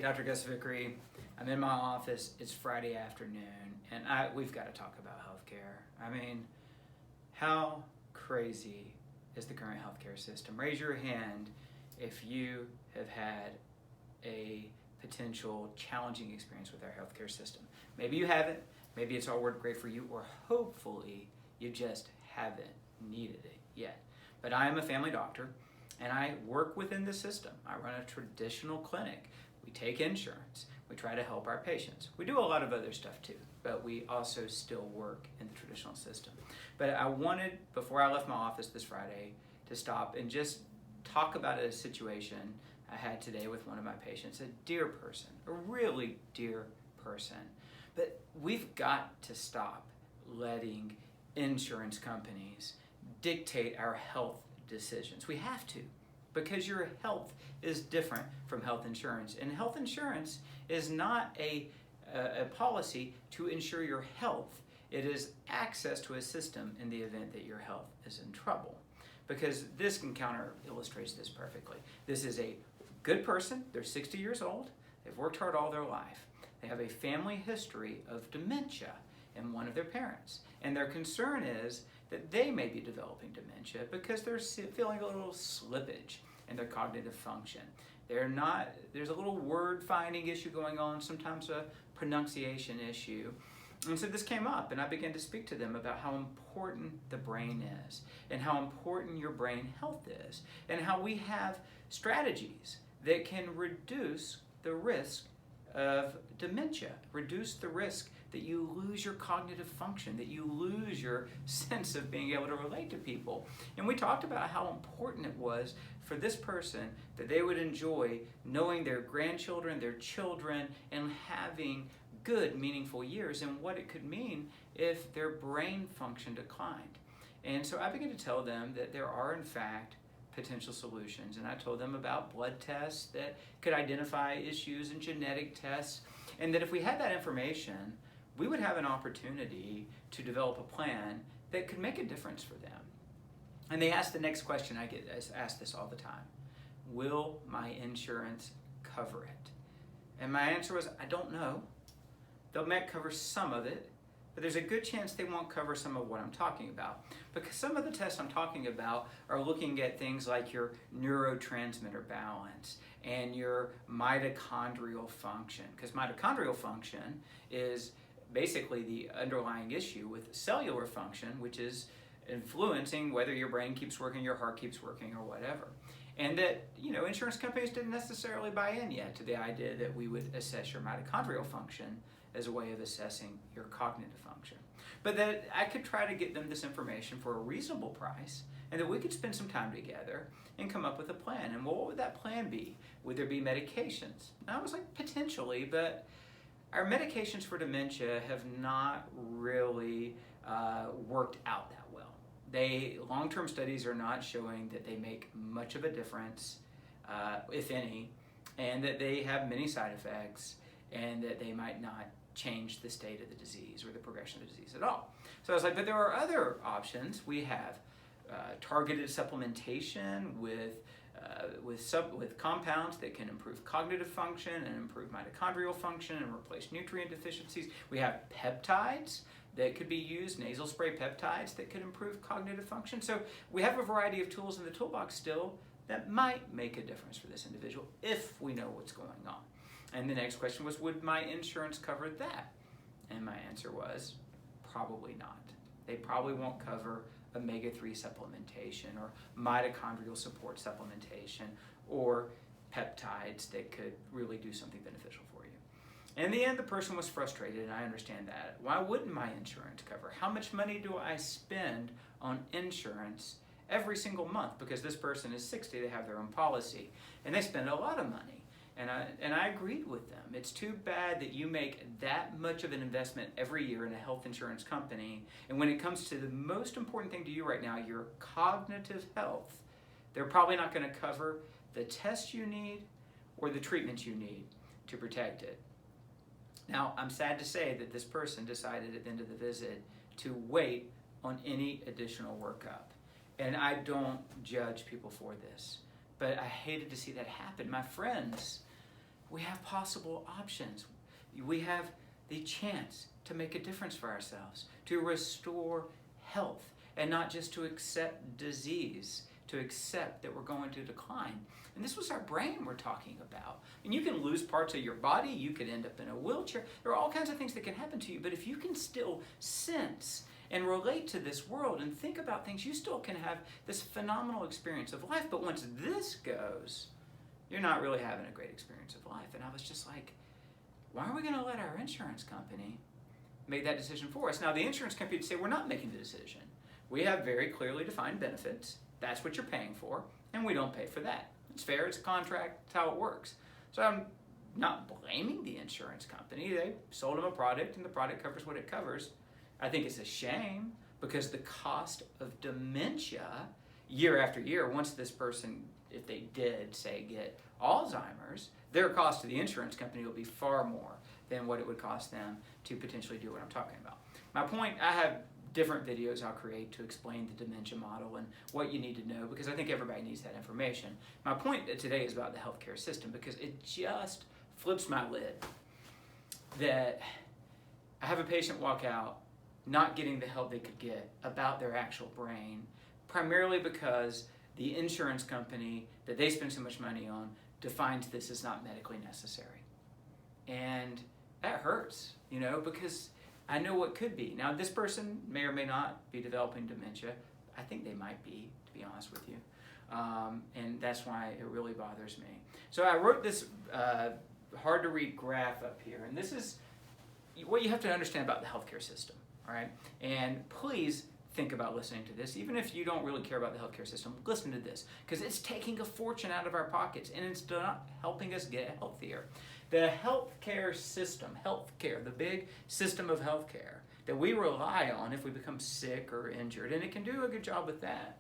Dr. Gus Vickery. I'm in my office. It's Friday afternoon, and we've got to talk about healthcare. I mean, how crazy is the current healthcare system? Raise your hand if you have had a potential challenging experience with our healthcare system. Maybe you haven't. Maybe it's all worked great for you, or hopefully you just haven't needed it yet. But I am a family doctor, and I work within the system. I run a traditional clinic. We take insurance. We try to help our patients. We do a lot of other stuff too, but we also still work in the traditional system. But I wanted, before I left my office this Friday, to stop and just talk about a situation I had today with one of my patients, a dear person, a really dear person. But we've got to stop letting insurance companies dictate our health decisions. We have to, because your health is different from health insurance. And health insurance is not a policy to ensure your health. It is access to a system in the event that your health is in trouble. Because this encounter illustrates this perfectly. This is a good person. They're 60 years old. They've worked hard all their life. They have a family history of dementia in one of their parents. And their concern is that they may be developing dementia because they're feeling a little slippage in their cognitive function. There's a little word finding issue going on, sometimes a pronunciation issue. And so this came up, and I began to speak to them about how important the brain is, and how important your brain health is, and how we have strategies that can reduce the risk of dementia, reduce the risk that you lose your cognitive function, that you lose your sense of being able to relate to people. And we talked about how important it was for this person that they would enjoy knowing their grandchildren, their children, and having good, meaningful years, and what it could mean if their brain function declined. And so I began to tell them that there are, in fact, potential solutions. And I told them about blood tests that could identify issues, and genetic tests, and that if we had that information, we would have an opportunity to develop a plan that could make a difference for them. And they asked the next question. I get asked this all the time: will my insurance cover it? And my answer was, I don't know. They'll might cover some of it, but there's a good chance they won't cover some of what I'm talking about. Because some of the tests I'm talking about are looking at things like your neurotransmitter balance and your mitochondrial function. Because mitochondrial function is basically the underlying issue with cellular function, which is influencing whether your brain keeps working, your heart keeps working, or whatever. And that, insurance companies didn't necessarily buy in yet to the idea that we would assess your mitochondrial function as a way of assessing your cognitive function. But that I could try to get them this information for a reasonable price, and that we could spend some time together and come up with a plan. And what would that plan be? Would there be medications? And I was like, potentially, but our medications for dementia have not really worked out that well. Long-term studies are not showing that they make much of a difference, if any, and that they have many side effects, and that they might not change the state of the disease or the progression of the disease at all. So I was like, but there are other options. We have targeted supplementation with compounds that can improve cognitive function and improve mitochondrial function and replace nutrient deficiencies. We have peptides that could be used, nasal spray peptides that could improve cognitive function. So we have a variety of tools in the toolbox still that might make a difference for this individual if we know what's going on. And the next question was, would my insurance cover that? And my answer was, probably not. They probably won't cover omega-3 supplementation or mitochondrial support supplementation or peptides that could really do something beneficial for you. And in the end, the person was frustrated, and I understand that. Why wouldn't my insurance cover? How much money do I spend on insurance every single month? Because this person is 60, they have their own policy, and they spend a lot of money. And I agreed with them. It's too bad that you make that much of an investment every year in a health insurance company, and when it comes to the most important thing to you right now, your cognitive health, they're probably not going to cover the tests you need or the treatments you need to protect it. Now, I'm sad to say that this person decided at the end of the visit to wait on any additional workup. And I don't judge people for this, but I hated to see that happen. My friends we have possible options. We have the chance to make a difference for ourselves, to restore health, and not just to accept disease, to accept that we're going to decline. And this was our brain we're talking about. And you can lose parts of your body, you could end up in a wheelchair. There are all kinds of things that can happen to you, but if you can still sense and relate to this world and think about things, you still can have this phenomenal experience of life. But once this goes, you're not really having a great experience of life. And I was just like, why are we going to let our insurance company make that decision for us? Now, the insurance company would say, we're not making the decision. We have very clearly defined benefits. That's what you're paying for, and we don't pay for that. It's fair, it's a contract, it's how it works. So I'm not blaming the insurance company. They sold them a product, and the product covers what it covers. I think it's a shame because the cost of dementia year after year, once this person, if they did, say, get Alzheimer's, their cost to the insurance company will be far more than what it would cost them to potentially do what I'm talking about. My point, I have different videos I'll create to explain the dementia model and what you need to know, because I think everybody needs that information. My point today is about the healthcare system, because it just flips my lid that I have a patient walk out not getting the help they could get about their actual brain, primarily because the insurance company that they spend so much money on defines this as not medically necessary. And that hurts, because I know what could be. Now, this person may or may not be developing dementia. I think they might be, to be honest with you. And that's why it really bothers me. So I wrote this hard to read graph up here. And this is what you have to understand about the healthcare system, all right? And please think about listening to this. Even if you don't really care about the healthcare system, listen to this, because it's taking a fortune out of our pockets, and it's not helping us get healthier. The healthcare system, the big system of healthcare that we rely on if we become sick or injured, and it can do a good job with that.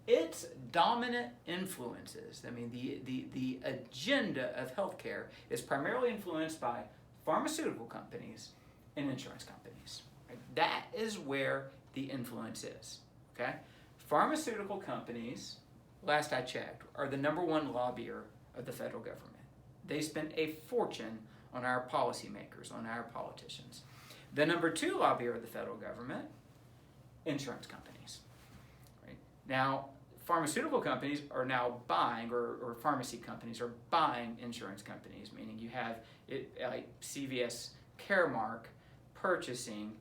Its dominant influences, the agenda of healthcare is primarily influenced by pharmaceutical companies and insurance companies. Right? That is where the influence is, okay? Pharmaceutical companies, last I checked, are the number one lobbyer of the federal government. They spend a fortune on our policymakers, on our politicians. The number two lobbyer of the federal government, insurance companies. Right? Now, pharmaceutical companies are now buying, or pharmacy companies are buying insurance companies, meaning you have it like CVS Caremark purchasing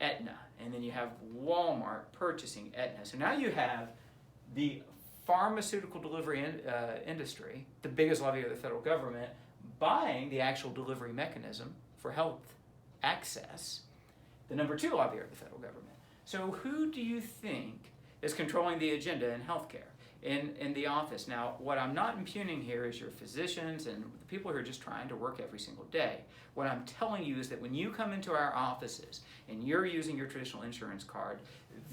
Aetna, and then you have Walmart purchasing Aetna. So now you have the pharmaceutical delivery industry, the biggest lobby of the federal government, buying the actual delivery mechanism for health access, the number two lobby of the federal government. So who do you think is controlling the agenda in healthcare, in the office? Now, what I'm not impugning here is your physicians and the people who are just trying to work every single day. What I'm telling you is that when you come into our offices and you're using your traditional insurance card,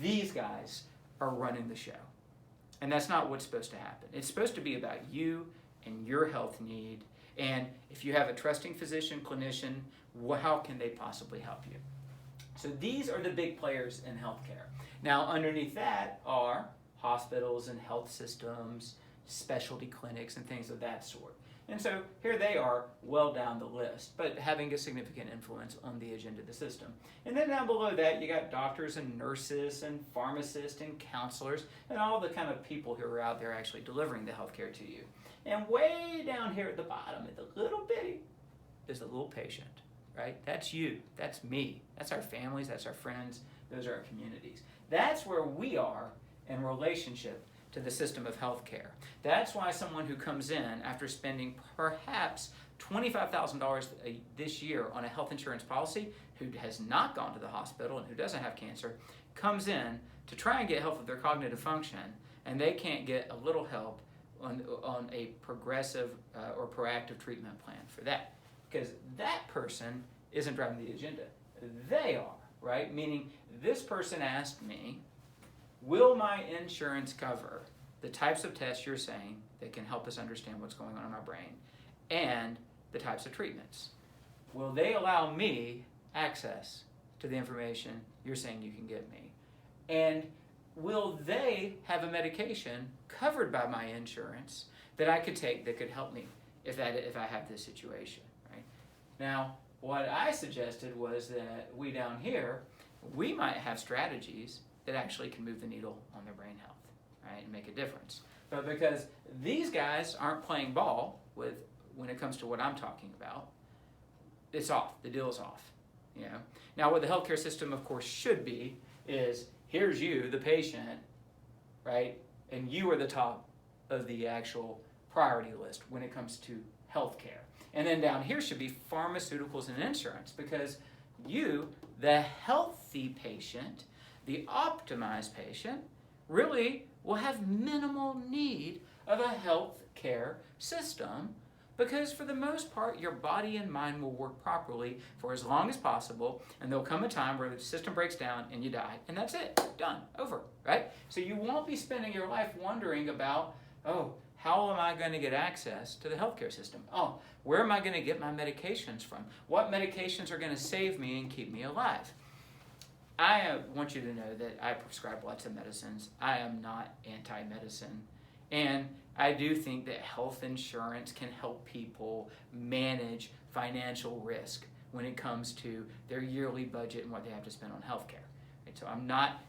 these guys are running the show. And that's not what's supposed to happen. It's supposed to be about you and your health need. And if you have a trusting physician, clinician, how can they possibly help you? So these are the big players in healthcare. Now, underneath that are hospitals and health systems, specialty clinics, and things of that sort. And so here they are, well down the list, but having a significant influence on the agenda of the system. And then down below that, you got doctors and nurses and pharmacists and counselors and all the kind of people who are out there actually delivering the healthcare to you. And way down here at the bottom, at the little bitty, is the little patient, right? That's you, that's me, that's our families, that's our friends, those are our communities. That's where we are in relationship to the system of healthcare. That's why someone who comes in after spending perhaps $25,000 this year on a health insurance policy, who has not gone to the hospital and who doesn't have cancer, comes in to try and get help with their cognitive function, and they can't get a little help on a progressive or proactive treatment plan for that. Because that person isn't driving the agenda. They are, right? Meaning this person asked me, will my insurance cover the types of tests you're saying that can help us understand what's going on in my brain and the types of treatments? Will they allow me access to the information you're saying you can give me? And will they have a medication covered by my insurance that I could take that could help me if I have this situation, right? Now, what I suggested was that we down here, we might have strategies that actually can move the needle on their brain health, right, and make a difference. But because these guys aren't playing ball when it comes to what I'm talking about, it's off. The deal's off. Now, what the healthcare system, of course, should be is here's you, the patient, right, and you are the top of the actual priority list when it comes to healthcare. And then down here should be pharmaceuticals and insurance, because you, the healthy patient, the optimized patient, really will have minimal need of a health care system, because for the most part, your body and mind will work properly for as long as possible, and there'll come a time where the system breaks down and you die, and that's it, done, over, right? So you won't be spending your life wondering about, oh, how am I going to get access to the healthcare system? Oh, where am I going to get my medications from? What medications are going to save me and keep me alive? I want you to know that I prescribe lots of medicines. I am not anti-medicine. And I do think that health insurance can help people manage financial risk when it comes to their yearly budget and what they have to spend on healthcare. Right? So I'm not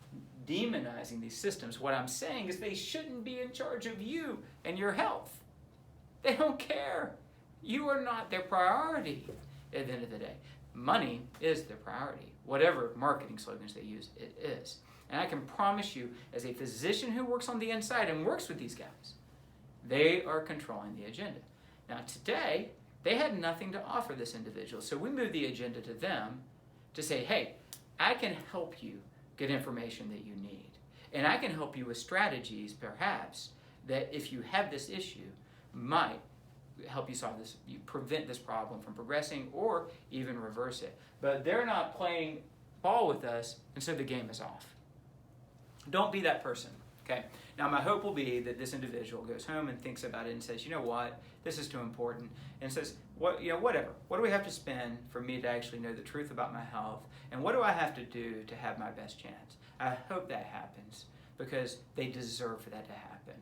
demonizing these systems. What I'm saying is they shouldn't be in charge of you and your health. They don't care. You are not their priority at the end of the day. Money is their priority. Whatever marketing slogans they use, it is. And I can promise you, as a physician who works on the inside and works with these guys, they are controlling the agenda. Now today, they had nothing to offer this individual, so we moved the agenda to them to say, hey, I can help you get information that you need. And I can help you with strategies, perhaps, that if you have this issue, might help you solve this, you prevent this problem from progressing or even reverse it. But they're not playing ball with us, and so the game is off. Don't be that person, okay? Now, my hope will be that this individual goes home and thinks about it and says, you know what, this is too important, and says, whatever. What do we have to spend for me to actually know the truth about my health, and what do I have to do to have my best chance? I hope that happens, because they deserve for that to happen.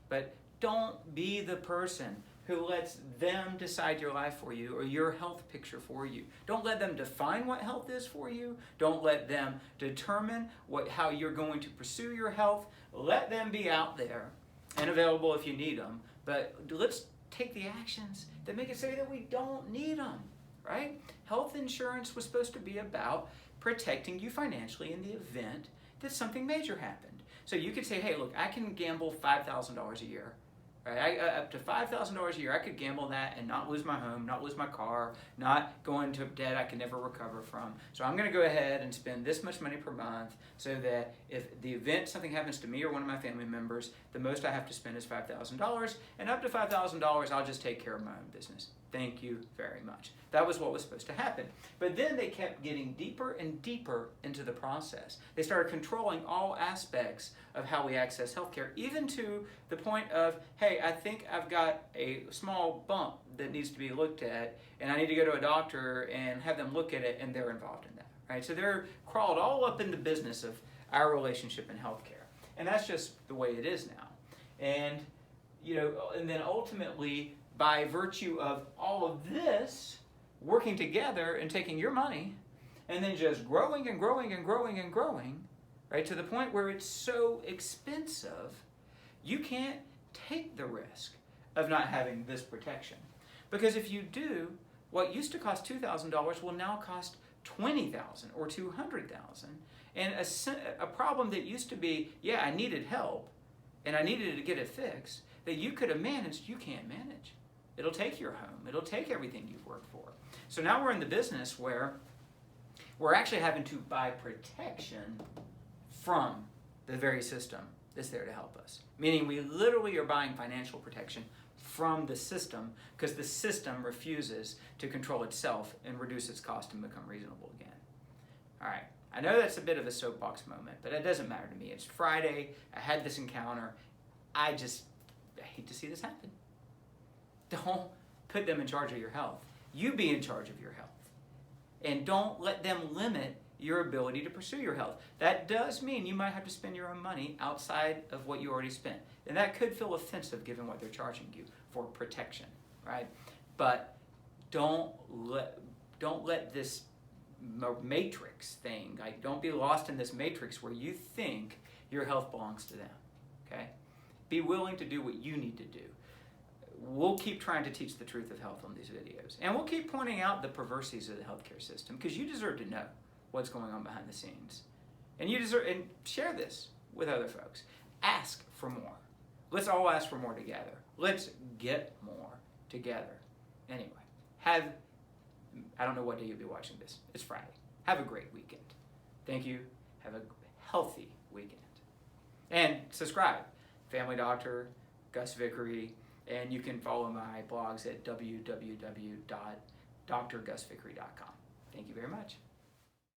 But don't be the person who lets them decide your life for you or your health picture for you. Don't let them define what health is for you. Don't let them determine how you're going to pursue your health. Let them be out there and available if you need them. But let's take the actions that make it say that we don't need them, right? Health insurance was supposed to be about protecting you financially in the event that something major happened. So you could say, hey, look, I can gamble $5,000 a year. Right? Up to $5,000 a year, I could gamble that and not lose my home, not lose my car, not go into debt I can never recover from. So I'm going to go ahead and spend this much money per month so that if the event, something happens to me or one of my family members, the most I have to spend is $5,000, and up to $5,000, I'll just take care of my own business. Thank you very much. That was what was supposed to happen. But then they kept getting deeper and deeper into the process. They started controlling all aspects of how we access healthcare, even to the point of, hey, I think I've got a small bump that needs to be looked at, and I need to go to a doctor and have them look at it, and they're involved in that. Right? So they're crawled all up in the business of our relationship in healthcare. And that's just the way it is now. And, and then ultimately, by virtue of all of this working together and taking your money and then just growing and growing and growing and growing, right, to the point where it's so expensive, you can't take the risk of not having this protection. Because if you do, what used to cost $2,000 will now cost $20,000 or $200,000. And a problem that used to be, yeah, I needed help and I needed to get it fixed, that you could have managed, you can't manage. It'll take your home. It'll take everything you've worked for. So now we're in the business where we're actually having to buy protection from the very system that's there to help us. Meaning we literally are buying financial protection from the system because the system refuses to control itself and reduce its cost and become reasonable again. All right. I know that's a bit of a soapbox moment, but it doesn't matter to me. It's Friday. I had this encounter. I hate to see this happen. Don't put them in charge of your health. You be in charge of your health. And don't let them limit your ability to pursue your health. That does mean you might have to spend your own money outside of what you already spent. And that could feel offensive given what they're charging you for protection, right? But don't let this matrix thing, like, don't be lost in this matrix where you think your health belongs to them. Okay? Be willing to do what you need to do. We'll keep trying to teach the truth of health on these videos. And we'll keep pointing out the perversities of the healthcare system, because you deserve to know what's going on behind the scenes. And you deserve, and share this with other folks. Ask for more. Let's all ask for more together. Let's get more together. Anyway, I don't know what day you'll be watching this. It's Friday. Have a great weekend. Thank you. Have a healthy weekend. And subscribe. Family Doctor, Gus Vickery, and you can follow my blogs at www.drgusvickery.com. Thank you very much.